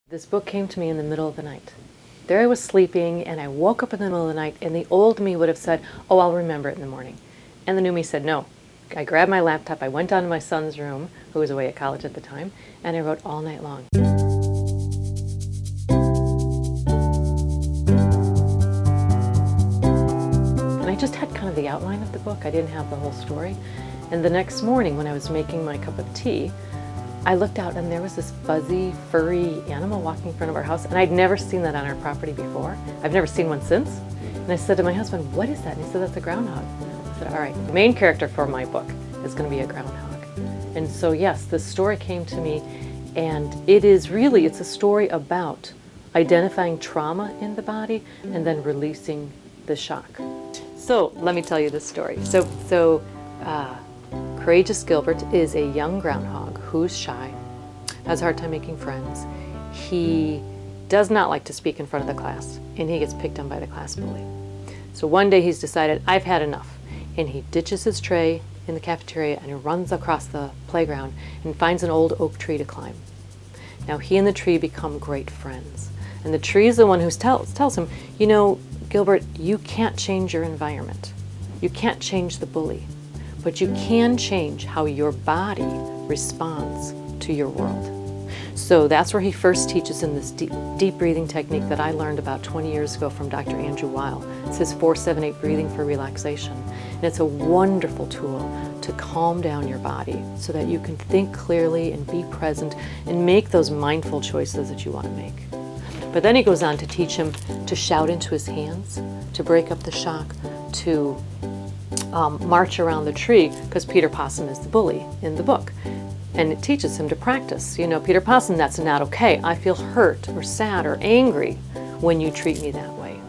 This book came to me in the middle of the night. There I was sleeping, and I woke up in the middle of the night, and the old me would have said, oh, I'll remember it in the morning. And the new me said, no. I grabbed my laptop, I went down to my son's room, who was away at college at the time, and I wrote all night long. And I just had kind of the outline of the book. I didn't have the whole story. And the next morning, when I was making my cup of tea, I looked out and there was this fuzzy, furry animal walking in front of our house, and I'd never seen that on our property before. I've never seen one since. And I said to my husband, what is that? And he said, that's a groundhog. I said, all right, the main character for my book is going to be a groundhog. And so yes, this story came to me, and it's a story about identifying trauma in the body and then releasing the shock. So let me tell you this story. Courageous Gilbert is a young groundhog who's shy, has a hard time making friends. He does not like to speak in front of the class, and he gets picked on by the class bully. So one day he's decided, I've had enough, and he ditches his tray in the cafeteria and he runs across the playground and finds an old oak tree to climb. Now he and the tree become great friends, and the tree is the one who tells him, you know, Gilbert, you can't change your environment. You can't change the bully. But you can change how your body responds to your world. So that's where he first teaches in this deep breathing technique that I learned about 20 years ago from Dr. Andrew Weil. It's his 4-7-8 breathing for relaxation. And it's a wonderful tool to calm down your body so that you can think clearly and be present and make those mindful choices that you want to make. But then he goes on to teach him to shout into his hands, to break up the shock, to march around the tree, because Peter Possum is the bully in the book. And it teaches him to practice. You know, Peter Possum, that's not okay. I feel hurt or sad or angry when you treat me that way.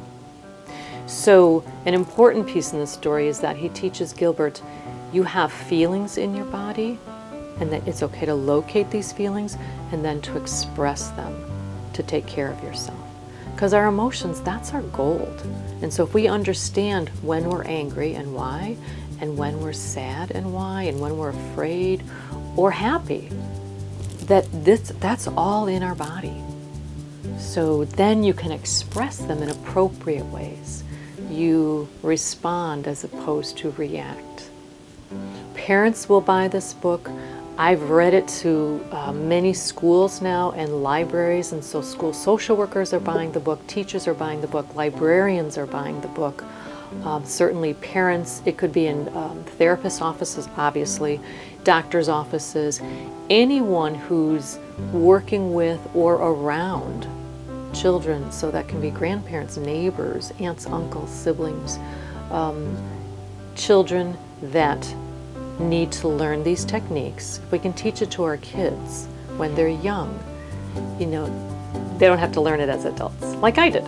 So an important piece in the story is that he teaches Gilbert, you have feelings in your body, and that it's okay to locate these feelings and then to express them, to take care of yourself. Because our emotions, that's our gold. And so if we understand when we're angry and why, and when we're sad and why, and when we're afraid or happy, that's all in our body. So then you can express them in appropriate ways. You respond as opposed to react. Parents will buy this book. I've read it to many schools now and libraries, and so school social workers are buying the book, teachers are buying the book, librarians are buying the book, certainly parents, it could be in therapist offices, obviously, doctors' offices, anyone who's working with or around children, so that can be grandparents, neighbors, aunts, uncles, siblings, children that need to learn these techniques. If we can teach it to our kids when they're young, you know, they don't have to learn it as adults, like I did.